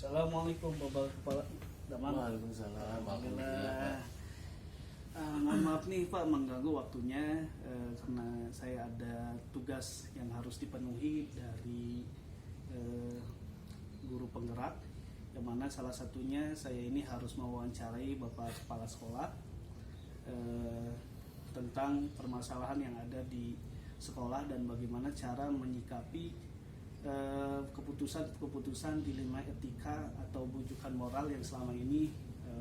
Assalamualaikum Bapak Kepala Daman. Waalaikumsalam. Alhamdulillah. Mohon maaf nih Pak mengganggu waktunya karena saya ada tugas yang harus dipenuhi dari guru penggerak, yang mana salah satunya saya ini harus mewawancarai Bapak Kepala Sekolah tentang permasalahan yang ada di sekolah dan bagaimana cara menyikapi keputusan-keputusan dilema etika atau bujukan moral yang selama ini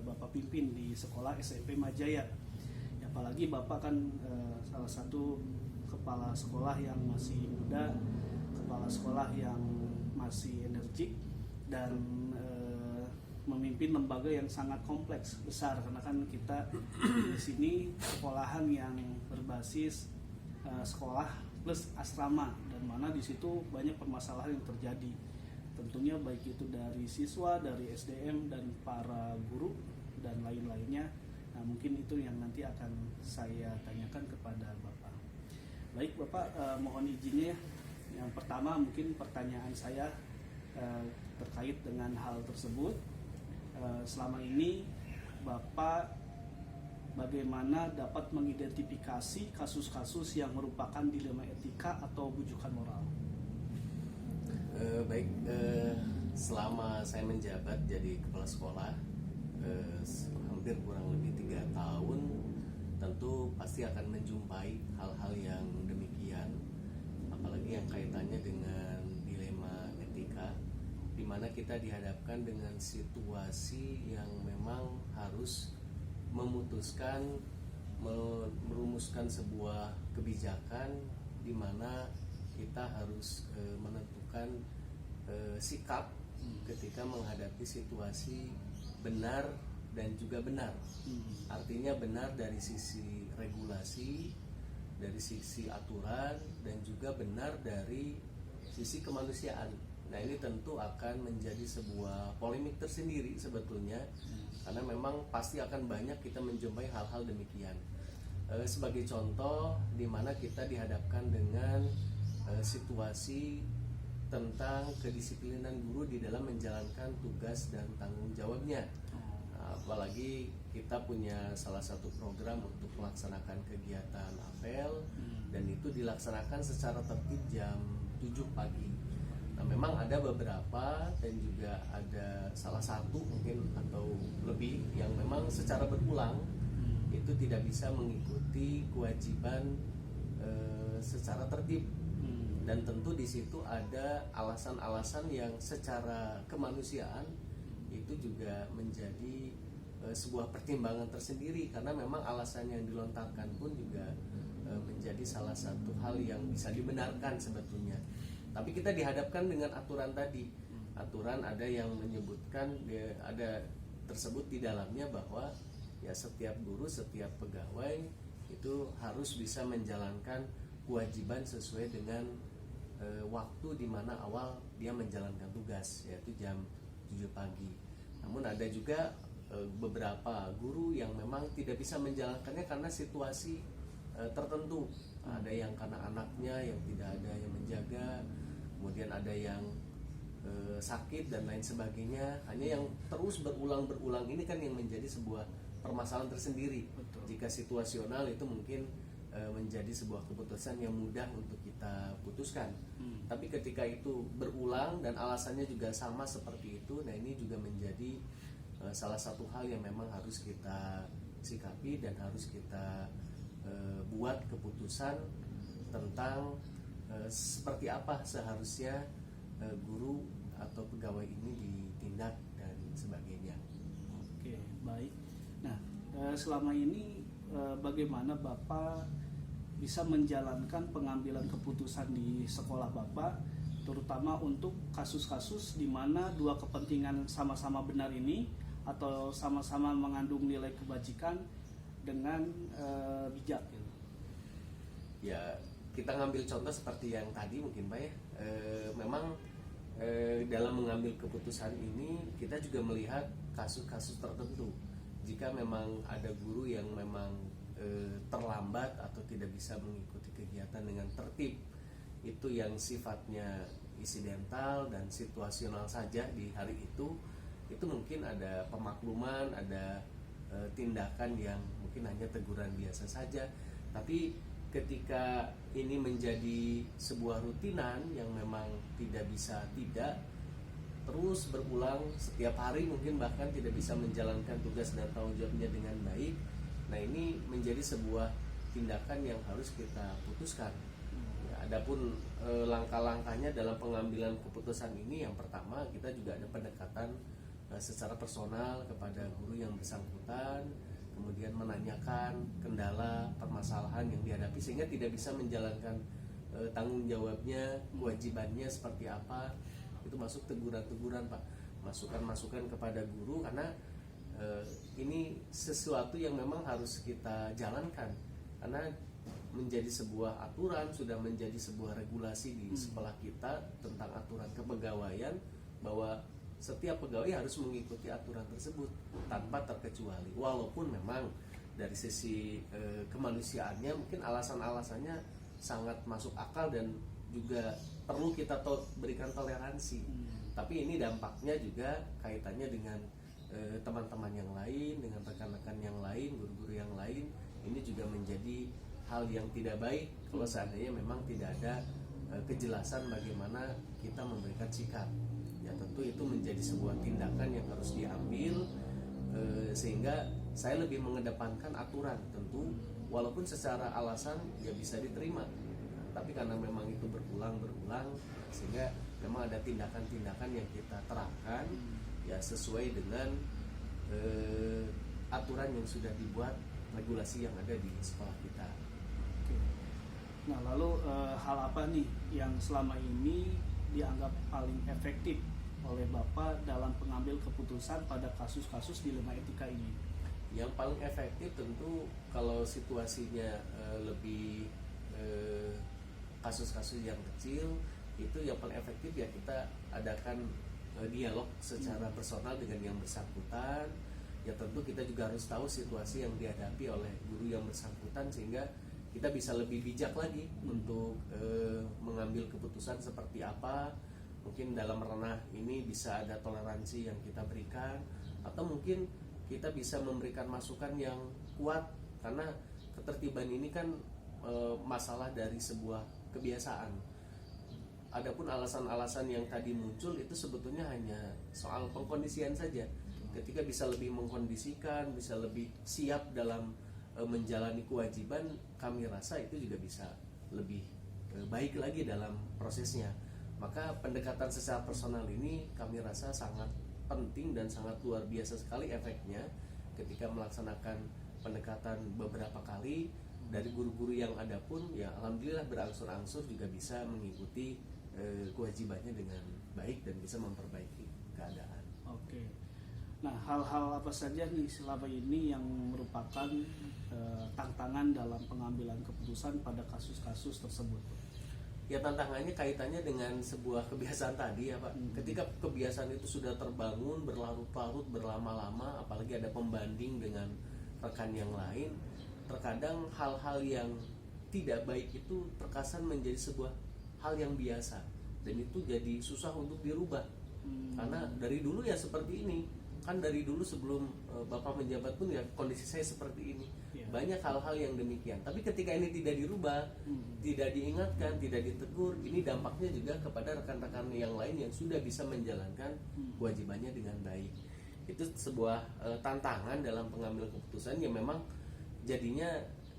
Bapak pimpin di sekolah SMP Majaya. Apalagi Bapak kan salah satu kepala sekolah yang masih muda, kepala sekolah yang masih energik dan memimpin lembaga yang sangat kompleks besar, karena kan kita di sini sekolahan yang berbasis sekolah plus asrama, dan mana di situ banyak permasalahan yang terjadi. Tentunya baik itu dari siswa, dari SDM dan para guru dan lain-lainnya. Nah, mungkin itu yang nanti akan saya tanyakan kepada Bapak. Baik Bapak, mohon izinnya ya. Yang pertama mungkin pertanyaan saya terkait dengan hal tersebut. Selama ini Bapak bagaimana dapat mengidentifikasi kasus-kasus yang merupakan dilema etika atau bujukan moral? Selama saya menjabat jadi kepala sekolah hampir kurang lebih 3 tahun, tentu pasti akan menjumpai hal-hal yang demikian, apalagi yang kaitannya dengan dilema etika, di mana kita dihadapkan dengan situasi yang memang harus merumuskan sebuah kebijakan di mana kita harus menentukan sikap ketika menghadapi situasi benar dan juga benar. Artinya benar dari sisi regulasi, dari sisi aturan, dan juga benar dari sisi kemanusiaan. Nah, ini tentu akan menjadi sebuah polemik tersendiri sebetulnya, karena memang pasti akan banyak kita menjumpai hal-hal demikian. Sebagai contoh, di mana kita dihadapkan dengan situasi tentang kedisiplinan guru di dalam menjalankan tugas dan tanggung jawabnya. Apalagi kita punya salah satu program untuk melaksanakan kegiatan apel, dan itu dilaksanakan secara tertib jam 7 pagi. Nah, memang ada beberapa dan juga ada salah satu mungkin atau lebih yang memang secara berulang itu tidak bisa mengikuti kewajiban secara tertib, dan tentu di situ ada alasan-alasan yang secara kemanusiaan itu juga menjadi sebuah pertimbangan tersendiri, karena memang alasan yang dilontarkan pun juga menjadi salah satu hal yang bisa dibenarkan sebetulnya. Tapi kita dihadapkan dengan aturan tadi. Aturan ada yang menyebutkan, ada tersebut di dalamnya bahwa ya setiap guru, setiap pegawai itu harus bisa menjalankan kewajiban sesuai dengan waktu di mana awal dia menjalankan tugas, yaitu jam 7 pagi. Namun ada juga beberapa guru yang memang tidak bisa menjalankannya karena situasi tertentu. Ada yang karena anaknya yang tidak ada yang menjaga, kemudian ada yang sakit dan lain sebagainya. Hanya yang terus berulang ini kan yang menjadi sebuah permasalahan tersendiri. Betul. Jika situasional itu mungkin menjadi sebuah keputusan yang mudah untuk kita putuskan. Tapi ketika itu berulang dan alasannya juga sama seperti itu, nah ini juga menjadi salah satu hal yang memang harus kita sikapi dan harus kita buat keputusan tentang seperti apa seharusnya guru atau pegawai ini ditindak dan sebagainya. Oke, baik. Nah, selama ini bagaimana Bapak bisa menjalankan pengambilan keputusan di sekolah Bapak, terutama untuk kasus-kasus di mana dua kepentingan sama-sama benar ini atau sama-sama mengandung nilai kebajikan dengan bijak gitu? Ya, kita ngambil contoh seperti yang tadi mungkin Pak ya. Memang dalam mengambil keputusan ini kita juga melihat kasus-kasus tertentu. Jika memang ada guru yang memang terlambat atau tidak bisa mengikuti kegiatan dengan tertib, itu yang sifatnya insidental dan situasional saja di hari itu mungkin ada pemakluman, ada tindakan yang mungkin hanya teguran biasa saja. Tapi ketika ini menjadi sebuah rutinan yang memang tidak bisa tidak terus berulang setiap hari, mungkin bahkan tidak bisa menjalankan tugas dan tanggung jawabnya dengan baik, nah ini menjadi sebuah tindakan yang harus kita putuskan. Ya, adapun langkah-langkahnya dalam pengambilan keputusan ini, yang pertama kita juga ada pendekatan secara personal kepada guru yang bersangkutan, kemudian menanyakan kendala, permasalahan yang dihadapi sehingga tidak bisa menjalankan tanggung jawabnya, kewajibannya seperti apa. Itu masuk teguran-teguran, Pak, masukan-masukan kepada guru, karena ini sesuatu yang memang harus kita jalankan, karena menjadi sebuah aturan, sudah menjadi sebuah regulasi di sekolah kita tentang aturan kepegawaian, bahwa setiap pegawai harus mengikuti aturan tersebut tanpa terkecuali. Walaupun memang dari sisi kemanusiaannya mungkin alasan-alasannya sangat masuk akal dan juga perlu kita berikan toleransi. Tapi ini dampaknya juga kaitannya dengan teman-teman yang lain, dengan rekan-rekan yang lain, guru-guru yang lain. Ini juga menjadi hal yang tidak baik kalau seandainya memang tidak ada kejelasan bagaimana kita memberikan sikap. Ya tentu itu menjadi sebuah tindakan yang harus diambil, sehingga saya lebih mengedepankan aturan. Tentu walaupun secara alasan ya bisa diterima, tapi karena memang itu berulang-berulang, sehingga memang ada tindakan-tindakan yang kita terapkan ya sesuai dengan aturan yang sudah dibuat, regulasi yang ada di sekolah kita. Oke. Nah lalu hal apa nih yang selama ini dianggap paling efektif oleh Bapak dalam pengambil keputusan pada kasus-kasus dilema etika ini? Yang paling efektif tentu kalau situasinya lebih kasus-kasus yang kecil, itu yang paling efektif ya kita adakan dialog secara personal dengan yang bersangkutan. Ya tentu kita juga harus tahu situasi yang dihadapi oleh guru yang bersangkutan, sehingga kita bisa lebih bijak lagi untuk mengambil keputusan seperti apa. Mungkin dalam ranah ini bisa ada toleransi yang kita berikan, atau mungkin kita bisa memberikan masukan yang kuat, karena ketertiban ini kan masalah dari sebuah kebiasaan. Adapun alasan-alasan yang tadi muncul itu sebetulnya hanya soal pengkondisian saja. Ketika bisa lebih mengkondisikan, bisa lebih siap dalam menjalani kewajiban, kami rasa itu juga bisa lebih baik lagi dalam prosesnya. Maka pendekatan secara personal ini kami rasa sangat penting dan sangat luar biasa sekali efeknya ketika melaksanakan pendekatan beberapa kali. Dari guru-guru yang ada pun ya alhamdulillah berangsur-angsur juga bisa mengikuti kewajibannya dengan baik dan bisa memperbaiki keadaan. Oke. Nah, hal-hal apa saja nih selama ini yang merupakan tantangan dalam pengambilan keputusan pada kasus-kasus tersebut? Ya tantangannya kaitannya dengan sebuah kebiasaan tadi ya Pak. Ketika kebiasaan itu sudah terbangun berlarut-larut, berlama-lama, apalagi ada pembanding dengan rekan yang lain, terkadang hal-hal yang tidak baik itu terkesan menjadi sebuah hal yang biasa, dan itu jadi susah untuk dirubah. Karena dari dulu ya seperti ini, kan dari dulu sebelum Bapak menjabat pun ya kondisi saya seperti ini. Banyak hal-hal yang demikian, tapi ketika ini tidak dirubah, tidak diingatkan, tidak ditegur, ini dampaknya juga kepada rekan-rekan yang lain yang sudah bisa menjalankan kewajibannya dengan baik. Itu sebuah tantangan dalam pengambilan keputusan yang memang jadinya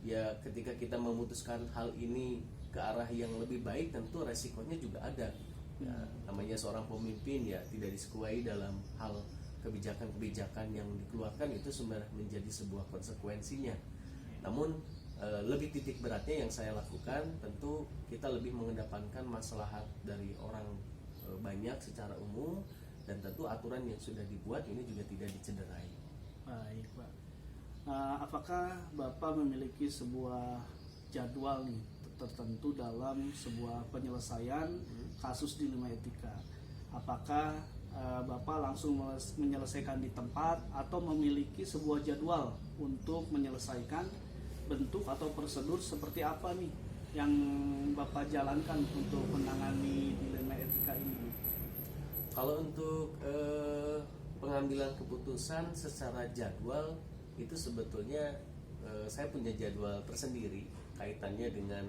ya ketika kita memutuskan hal ini ke arah yang lebih baik, tentu resikonya juga ada. Ya, namanya seorang pemimpin ya tidak disukai dalam hal kebijakan-kebijakan yang dikeluarkan, itu sebenarnya menjadi sebuah konsekuensinya. Namun lebih titik beratnya yang saya lakukan, tentu kita lebih mengedepankan maslahat dari orang banyak secara umum, dan tentu aturan yang sudah dibuat ini juga tidak dicederai. Baik Pak. Apakah Bapak memiliki sebuah jadwal nih tertentu dalam sebuah penyelesaian kasus dilema etika? Apakah Bapak langsung menyelesaikan di tempat atau memiliki sebuah jadwal untuk menyelesaikan? Bentuk atau prosedur seperti apa nih yang Bapak jalankan untuk menangani dilema etika ini? Kalau untuk pengambilan keputusan secara jadwal itu sebetulnya saya punya jadwal tersendiri kaitannya dengan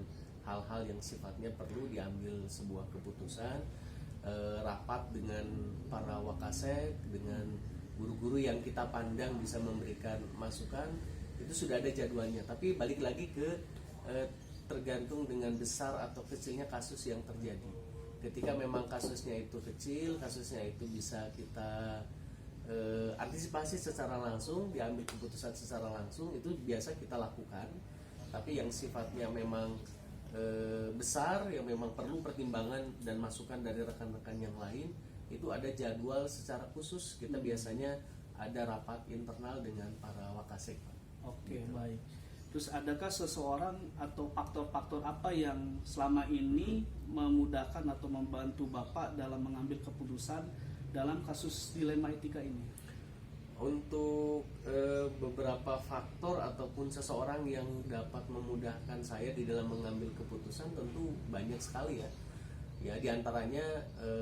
hal-hal yang sifatnya perlu diambil sebuah keputusan, rapat dengan para wakasek, dengan guru-guru yang kita pandang bisa memberikan masukan, itu sudah ada jadwalnya. Tapi balik lagi ke tergantung dengan besar atau kecilnya kasus yang terjadi. Ketika memang kasusnya itu kecil, kasusnya itu bisa kita antisipasi secara langsung, diambil keputusan secara langsung, itu biasa kita lakukan. Tapi yang sifatnya memang besar, yang memang perlu pertimbangan dan masukan dari rekan-rekan yang lain, itu ada jadwal secara khusus. Kita biasanya ada rapat internal dengan para wakasek. Oke, baik. Terus adakah seseorang atau faktor-faktor apa yang selama ini memudahkan atau membantu Bapak dalam mengambil keputusan dalam kasus dilema etika ini? Untuk beberapa faktor ataupun seseorang yang dapat memudahkan saya di dalam mengambil keputusan tentu banyak sekali ya. Ya diantaranya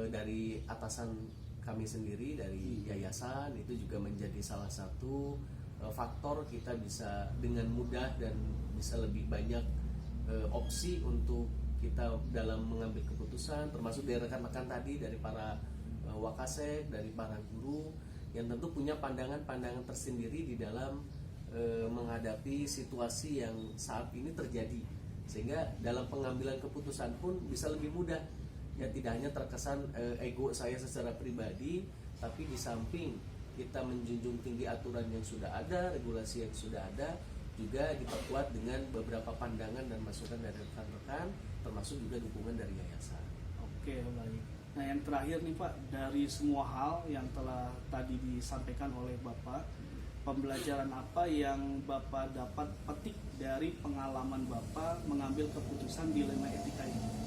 dari atasan kami sendiri, dari yayasan, itu juga menjadi salah satu faktor kita bisa dengan mudah dan bisa lebih banyak opsi untuk kita dalam mengambil keputusan, termasuk dari rekan-rekan tadi, dari para wakasek, dari para guru yang tentu punya pandangan-pandangan tersendiri di dalam menghadapi situasi yang saat ini terjadi, sehingga dalam pengambilan keputusan pun bisa lebih mudah. Ya tidak hanya terkesan ego saya secara pribadi, tapi di samping kita menjunjung tinggi aturan yang sudah ada, regulasi yang sudah ada, juga diperkuat dengan beberapa pandangan dan masukan dari rekan-rekan, termasuk juga dukungan dari yayasan. Oke, baik. Nah, yang terakhir nih Pak, dari semua hal yang telah tadi disampaikan oleh Bapak, pembelajaran apa yang Bapak dapat petik dari pengalaman Bapak mengambil keputusan dilema etika ini?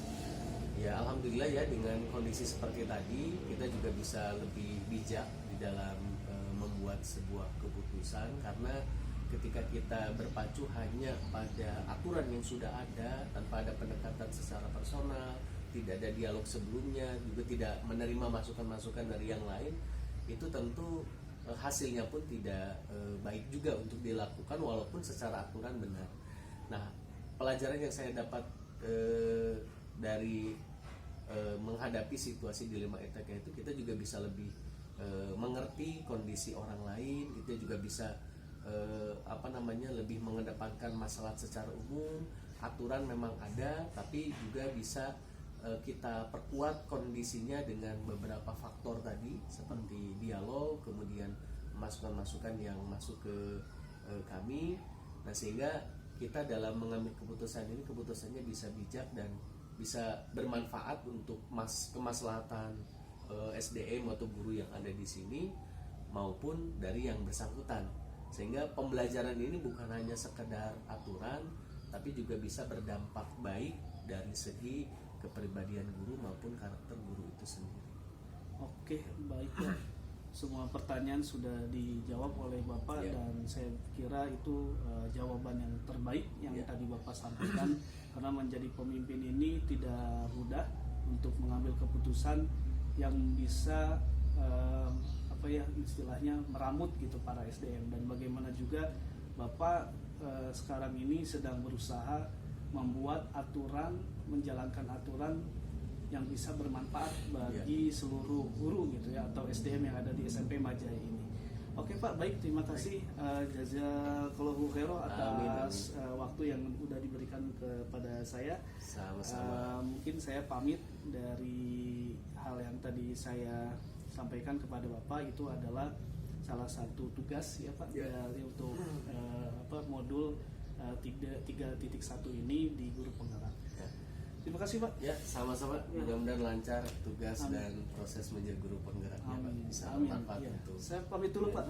Ya, alhamdulillah ya, dengan kondisi seperti tadi kita juga bisa lebih bijak di dalam membuat sebuah keputusan, karena ketika kita berpacu hanya pada aturan yang sudah ada tanpa ada pendekatan secara personal, tidak ada dialog sebelumnya, juga tidak menerima masukan-masukan dari yang lain, itu tentu hasilnya pun tidak baik juga untuk dilakukan walaupun secara aturan benar. Nah, pelajaran yang saya dapat dari menghadapi situasi dilema etika itu, kita juga bisa lebih mengerti kondisi orang lain, kita juga bisa lebih mengedepankan masalah secara umum. Aturan memang ada, tapi juga bisa kita perkuat kondisinya dengan beberapa faktor tadi, seperti dialog, kemudian masukan-masukan yang masuk ke kami. Nah, sehingga kita dalam mengambil keputusan ini, keputusannya bisa bijak dan bisa bermanfaat untuk kemaslahatan SDM atau guru yang ada di sini maupun dari yang bersangkutan, sehingga pembelajaran ini bukan hanya sekedar aturan, tapi juga bisa berdampak baik dari segi kepribadian guru maupun karakter guru itu sendiri. Oke, baik Pak. Semua pertanyaan sudah dijawab oleh Bapak Ya. dan saya kira itu jawaban yang terbaik yang Ya. tadi Bapak sampaikan, karena menjadi pemimpin ini tidak mudah untuk mengambil keputusan yang bisa istilahnya meramut gitu para SDM, dan bagaimana juga Bapak sekarang ini sedang berusaha membuat aturan, menjalankan aturan yang bisa bermanfaat bagi seluruh guru gitu ya, atau SDM yang ada di SMP Majaya ini. Oke Pak, baik, terima kasih jazakallahu khairan atas waktu yang sudah diberikan kepada saya. Sama-sama. Mungkin saya pamit dari hal yang tadi saya sampaikan kepada Bapak, itu adalah salah satu tugas ya Pak dari untuk modul 3.1 ini di guru penggerak. Terima kasih Pak. Ya, sama-sama. Mudah-mudahan lancar tugas dan proses menjadi guru penggeraknya, Pak. Bisa bermanfaat untuk. Saya pamit dulu Pak.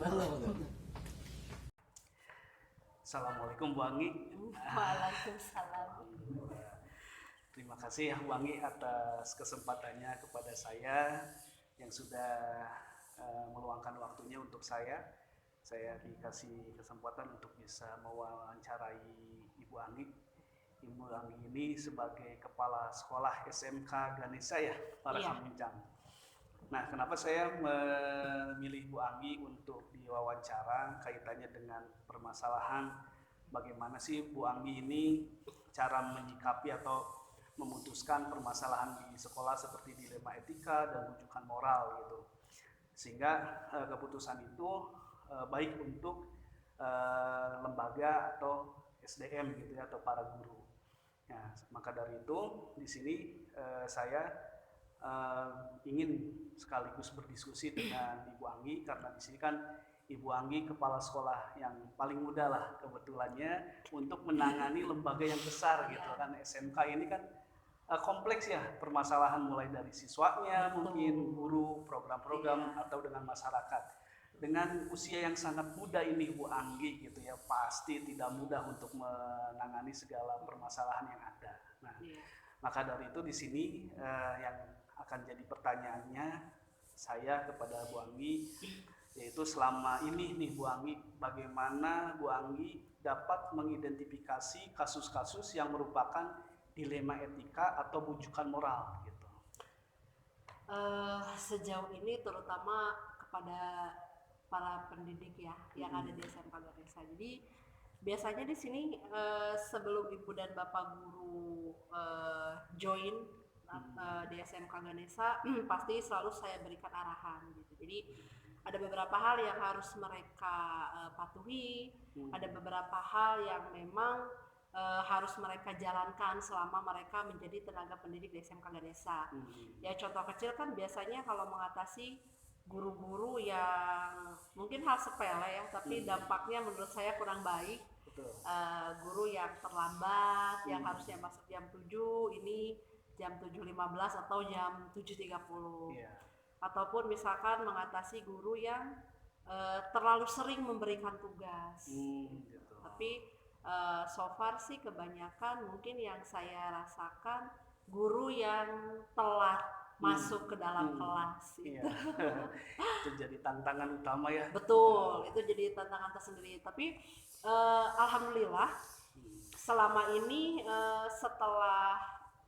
Assalamualaikum Bu Anggi. Waalaikumsalam. Terima kasih ya Bu Anggi atas kesempatannya kepada saya yang sudah meluangkan waktunya untuk saya. Saya dikasih kesempatan untuk bisa mewawancarai Ibu Anggi Ibu Anggi ini sebagai kepala sekolah SMK Ganesha ya, para Iya. Kamuncang. Nah, kenapa saya memilih Bu Anggi untuk diwawancara kaitannya dengan permasalahan bagaimana sih Bu Anggi ini cara menyikapi atau memutuskan permasalahan di sekolah seperti dilema etika dan rujukan moral gitu. Sehingga keputusan itu baik untuk lembaga atau SDM gitu ya, atau para guru. Nah, maka dari itu di sini saya ingin sekaligus berdiskusi dengan Ibu Anggi, karena di sini kan Ibu Anggi kepala sekolah yang paling muda lah kebetulannya untuk menangani lembaga yang besar gitu kan. SMK ini kan kompleks ya permasalahan, mulai dari siswanya, mungkin guru, program-program, atau dengan masyarakat. Dengan usia yang sangat muda ini Bu Anggi gitu ya, pasti tidak mudah untuk menangani segala permasalahan yang ada. Nah, maka dari itu di sini yang akan jadi pertanyaannya saya kepada Bu Anggi, yaitu selama ini nih Bu Anggi, bagaimana Bu Anggi dapat mengidentifikasi kasus-kasus yang merupakan dilema etika atau bujukan moral gitu. Sejauh ini terutama kepada para pendidik ya yang ada di SMK Ganesha. Jadi biasanya di sini sebelum ibu dan bapak guru join di SMK Ganesha pasti selalu saya berikan arahan gitu. Jadi ada beberapa hal yang harus mereka patuhi, ada beberapa hal yang memang harus mereka jalankan selama mereka menjadi tenaga pendidik di SMK Ganesha. Ya contoh kecil kan biasanya kalau mengatasi guru-guru yang mungkin hal sepele ya, tapi dampaknya menurut saya kurang baik. Guru yang terlambat, yang harusnya masuk jam 7, ini jam 7.15 atau jam 7.30. Ataupun misalkan mengatasi guru yang terlalu sering memberikan tugas. Tapi so far sih kebanyakan mungkin yang saya rasakan guru yang telat masuk ke dalam kelas gitu. Itu jadi tantangan utama ya. Betul, itu jadi tantangan tersendiri. Tapi alhamdulillah selama ini setelah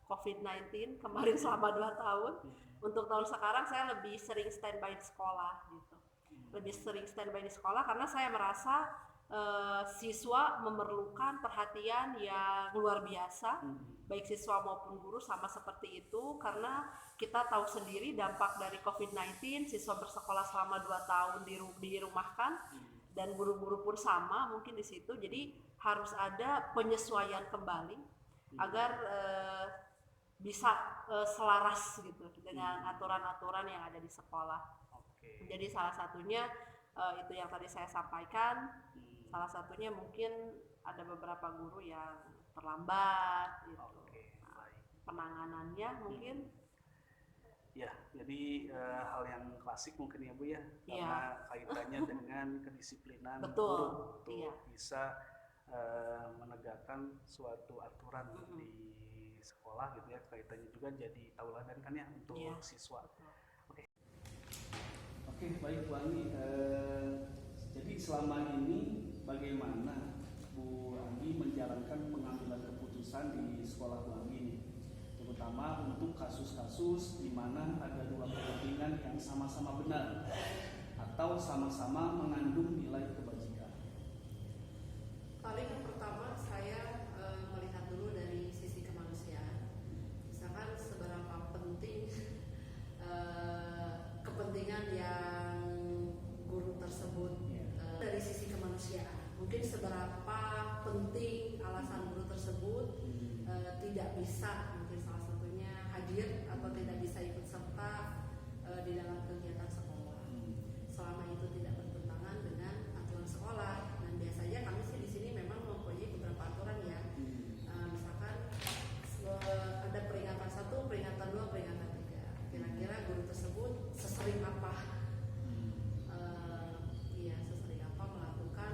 COVID-19 kemarin selama 2 tahun, untuk tahun sekarang saya lebih sering standby di sekolah gitu. Lebih sering standby di sekolah karena saya merasa siswa memerlukan perhatian yang luar biasa, baik siswa maupun guru sama seperti itu, karena kita tahu sendiri dampak dari COVID-19, siswa bersekolah selama 2 tahun dirumahkan, dan guru-guru pun sama mungkin di situ. Jadi harus ada penyesuaian kembali agar bisa selaras gitu dengan aturan-aturan yang ada di sekolah. Jadi salah satunya itu yang tadi saya sampaikan. Salah satunya mungkin ada beberapa guru yang terlambat gitu. Penanganannya mungkin ya, jadi hal yang klasik mungkin ya Bu ya, karena kaitannya dengan kedisiplinan guru untuk bisa menegakkan suatu aturan di sekolah gitu ya, kaitannya juga jadi tauladan kan ya untuk siswa. Oke, baik Bu Anggi. Jadi selama ini bagaimana Bu Anggi menjalankan pengambilan keputusan di sekolah Bu Anggi ini, terutama untuk kasus-kasus di mana ada dua kepentingan yang sama-sama benar atau sama-sama mengandung nilai kebajikan? Paling yang pertama saya melihat dulu dari sisi kemanusiaan. Misalkan seberapa penting kepentingan yang guru tersebut dari sisi kemanusiaan. Mungkin seberapa penting alasan guru tersebut tidak bisa, mungkin salah satunya hadir atau tidak bisa ikut serta di dalam kegiatan sekolah. Selama itu tidak bertentangan dengan aturan sekolah. Dan biasanya kami sih di sini memang mempunyai beberapa aturan ya. Misalkan ada peringatan 1, peringatan 2, peringatan 3. Kira-kira guru tersebut sesering apa? Sesering apa melakukan?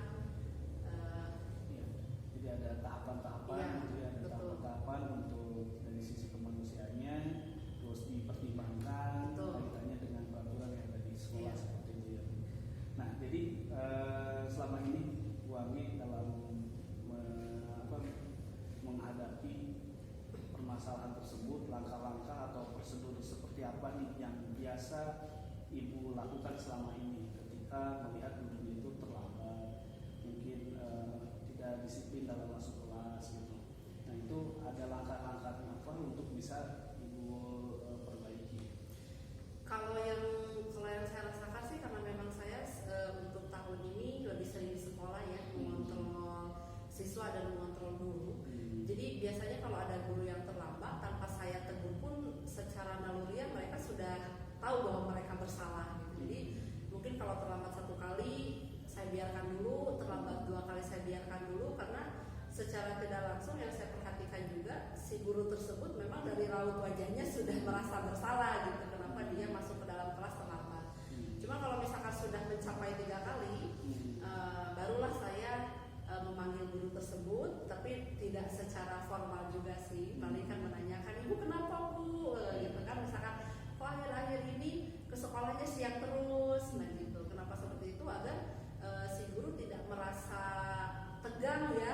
Jadi ada tahapan-tahapan, tahapan-tahapan untuk dari sisi kemanusiaannya, terus dipertimbangkan kaitannya dengan peraturan yang ada di sekolah seperti itu ya. Nah, jadi selama ini Bu Anggi dalam menghadapi permasalahan tersebut, langkah-langkah atau prosedur seperti apa nih yang biasa Ibu lakukan selama ini ketika melihat gurunya itu terlambat, mungkin tidak disiplin dalam masuk kelas gitu. Nah itu ada langkah-langkah apa untuk bisa Ibu perbaiki? Kalau yang saya rasakan sih, karena memang saya untuk tahun ini lebih sering di sekolah ya, mengontrol siswa dan mengontrol guru. Jadi biasanya kalau ada guru yang terlambat, tanpa saya tegur pun secara naluriah mereka sudah tahu bahwa mereka bersalah gitu. Jadi mungkin kalau terlambat 1 kali saya biarkan dulu, terlambat 2 kali saya biarkan dulu, karena secara tidak langsung yang saya perhatikan juga si guru tersebut memang dari raut wajahnya sudah merasa bersalah gitu, kenapa dia masuk ke dalam kelas terlambat. Cuma kalau misalkan sudah mencapai 3 kali, barulah saya memanggil guru tersebut, tapi tidak secara formal juga sih, paling kan menanyakan, ibu kenapa bu, gitu kan, misalkan kok akhir-akhir ini ke sekolahnya siang terus, nah gitu, kenapa seperti itu, agar si guru tidak merasa tegang ya.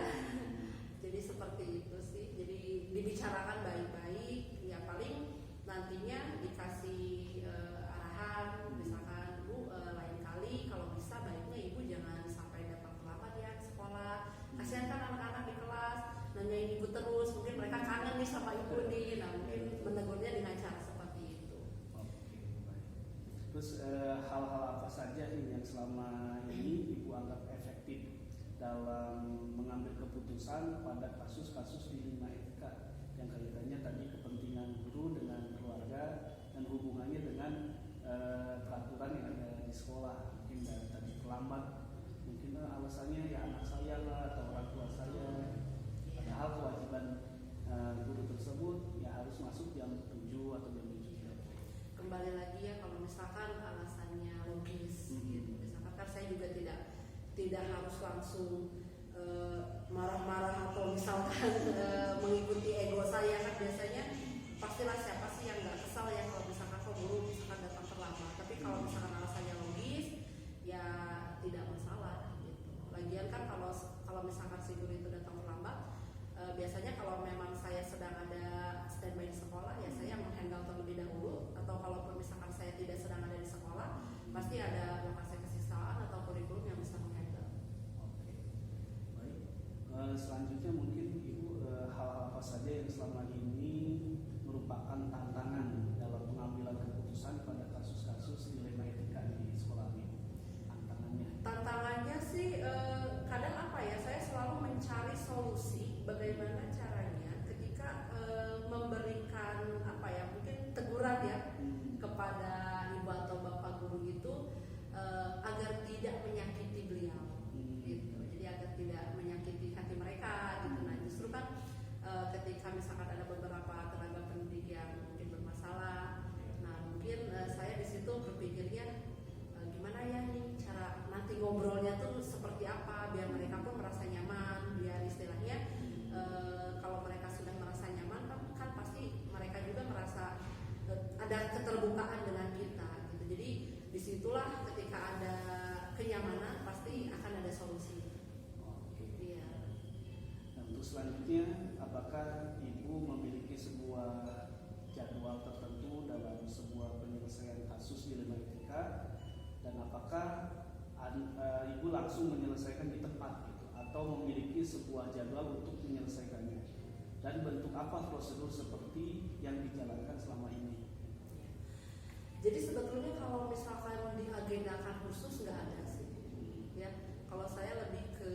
Jadi seperti itu sih, jadi dibicarakan baik-baik, ya paling nantinya dikasih arahan, misalkan bu lain kali kalau bisa baiknya ibu jangan sampai datang terlambat ya ke sekolah, kasihan kan anak-anak di kelas nanyain ibu terus, mungkin mereka kangen nih sama ibu nih, nah mungkin menegurnya dengan cara seperti itu. Oke, baik. Terus hal-hal apa saja nih yang selama ini Ibu anggap efektif dalam mengambil keputusan pada kasus-kasus di lima etika yang kaitannya tadi kepentingan guru dengan keluarga dan hubungannya dengan peraturan yang ada di sekolah, mungkin dari tadi terlambat, mungkin alasannya ya anak saya lah atau orang tua saya, padahal kewajiban guru tersebut ya harus masuk jam 7 atau jam 7. Kembali lagi ya, kalau misalkan alasannya logis gitu, misalkan kan saya juga tidak harus langsung marah-marah atau misalkan mengikuti ego saya, kan biasanya pastilah siapa sih yang nggak kesal ya kalau misalkan kok guru misalkan datang terlambat, tapi kalau misalkan alasannya logis ya tidak masalah gitu. Lagian kan kalau misalkan si guru itu datang terlambat, biasanya kalau memang saya sedang ada standby di sekolah ya saya menghandle terlebih dahulu, atau kalaupun misalkan saya tidak sedang ada di sekolah pasti ada lokasi kesisaan atau kurikulum yang bisa menghandle. Oke, baik. Selanjutnya mungkin Ibu hal-hal apa saja yang selama ini merupakan tantangan dalam pengambilan keputusan pada kasus-kasus dilema etika di sekolah Ibu? Tantangannya sih kadang apa ya, saya selalu mencari solusi bagaimana caranya ketika memberikan apa ya, mungkin teguran ya kepada ibu atau bapak guru itu agar tidak menyakiti beliau gitu. Jadi agar tidak menyakiti hati mereka gitu. Nah justru kan ketika misalkan ada beberapa tenaga pendidik yang mungkin bermasalah, nah mungkin saya di situ berpikirnya gimana ya nih cara nanti ngobrolnya tuh seperti apa biar mereka pun merasa nyaman, biar istilahnya kalau mereka sudah merasa nyaman kan pasti mereka juga merasa ada keterbukaan dengan kita gitu. Jadi disitulah ketika ada kenyamanan pasti akan ada solusi. Oke. Iya. Nah, untuk selanjutnya, apakah Ibu memiliki sebuah jadwal tertentu dalam sebuah penyelesaian kasus dilema etika, dan apakah Ibu langsung menyelesaikan di tempat gitu, atau memiliki sebuah jadwal untuk menyelesaikannya, dan bentuk apa prosedur seperti yang dijalankan selama ini? Jadi sebetulnya kalau misalkan diagendakan khusus nggak ada sih, ya. Kalau saya lebih ke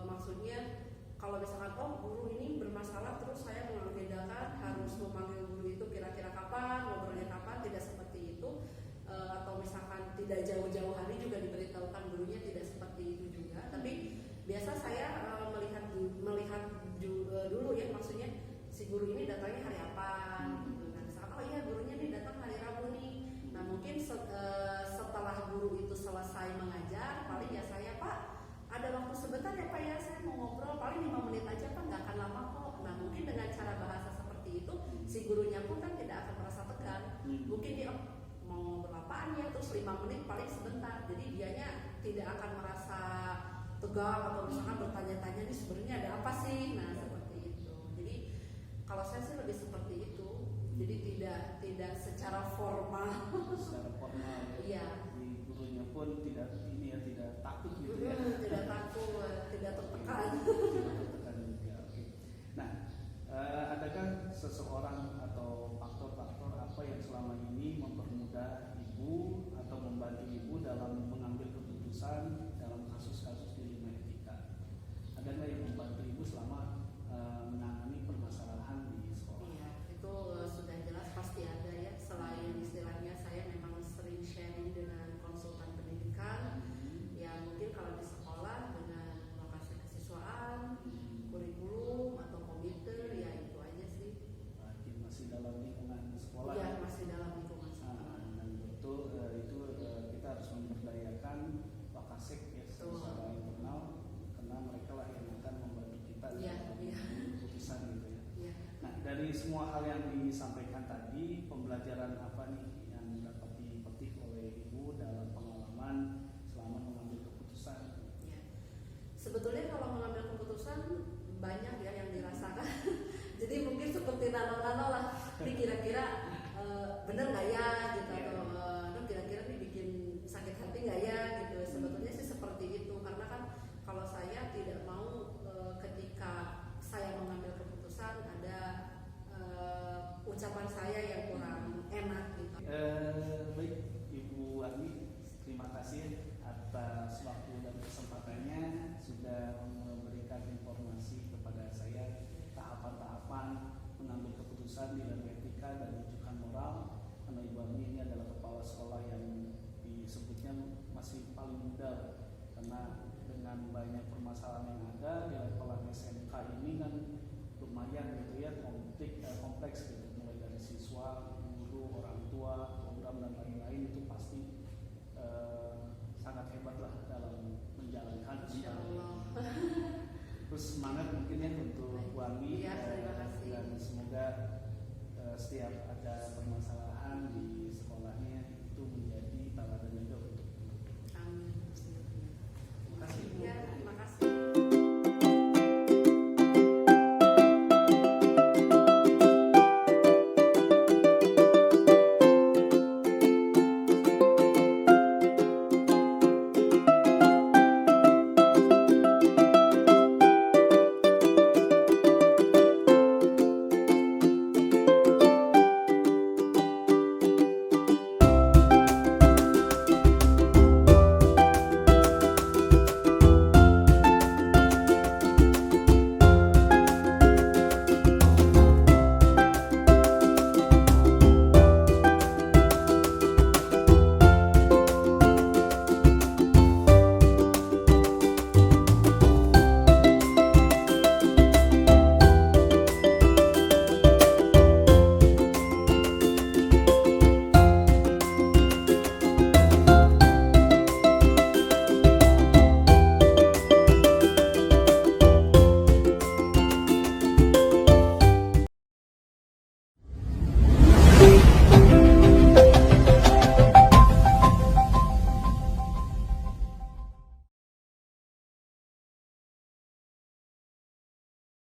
maksudnya kalau misalkan guru ini bermasalah terus saya mengagendakan harus memanggil guru itu kira-kira kapan, ngobrolnya kapan, tidak seperti itu. Atau misalkan tidak jauh-jauh hari juga diberitahukan gurunya, tidak seperti itu juga. Tapi biasa saya melihat dulu ya, maksudnya si guru ini datangnya hari apa gitu. Nah misalkan oh iya gurunya nih datang hari Rabu nih, nah mungkin setelah guru itu selesai mengajar paling ya saya, Pak ada waktu sebentar ya Pak ya, saya mau ngobrol paling 5 menit aja Pak, nggak akan lama kok. Nah mungkin dengan cara bahasa seperti itu si gurunya pun kan tidak akan merasa tegang. Mungkin dia mau ngobrol apaan ya, terus 5 menit paling sebentar, jadi dianya tidak akan merasa tegang atau misalkan bertanya-tanya nih sebenarnya ada apa sih. Nah seperti itu. Jadi kalau saya sih lebih seperti itu, jadi tidak secara formal. Secara formal Iya. di gurunya pun tidak takut gitu ya. Tidak takut, tidak tertekan. Tidak tertekan juga. Oke. Nah, adakah seseorang atau faktor-faktor apa yang selama ini mempermudah ibu atau membantu ibu dalam mengambil keputusan dalam kasus-kasus dilema etika? Ada nggak yang membantu ibu selama menangani permasalahan di sekolah? Iya, itu sudah jelas pasti ada ya. Selain istilahnya saya memang sering sharing dengan konsultan pendidikan, ya mungkin kalau di sekolah dengan lokasi kesiswaan, kurikulum atau komite, ya itu aja sih. Lagi masih dalam lingkungan sekolah. Iya, masih dalam lingkungan sekolah. Dan betul itu kita harus memberdayakan Wakasek ya Betul. secara internal, karena mereka lah yang akan membantu kita Iya, dalam iya. mengambil keputusan gitu ya. Iya. Nah, dari semua hal yang disampaikan tadi, pembelajaran apa nih yang dapat dipetik oleh ibu dalam pengalaman selama mengambil keputusan? Ya. Sebetulnya kalau mengambil keputusan banyak ya yang dirasakan. Jadi mungkin seperti nano-nano lah. Ini kira-kira bener nggak ya gitu, atau aduh, kira-kira nih bikin sakit hati nggak ya gitu. Sebetulnya sih seperti itu, karena kan kalau saya tidak mau ketika saya mengambil keputusan ada ucapan saya yang kurang enak gitu. Baik, Ibu Ani, terima kasih atas waktu dan kesempatannya sudah memberikan informasi kepada saya tahapan-tahapan mengambil keputusan di dalam etika dan rujukan moral. Karena Ibu Ani ini adalah kepala sekolah yang disebutnya masih paling muda, karena dengan banyak permasalahan yang ada di level SMK ini kan lumayan gitu ya, kompleks gitu, mulai dari siswa, guru, orang tua, program dan lain-lain itu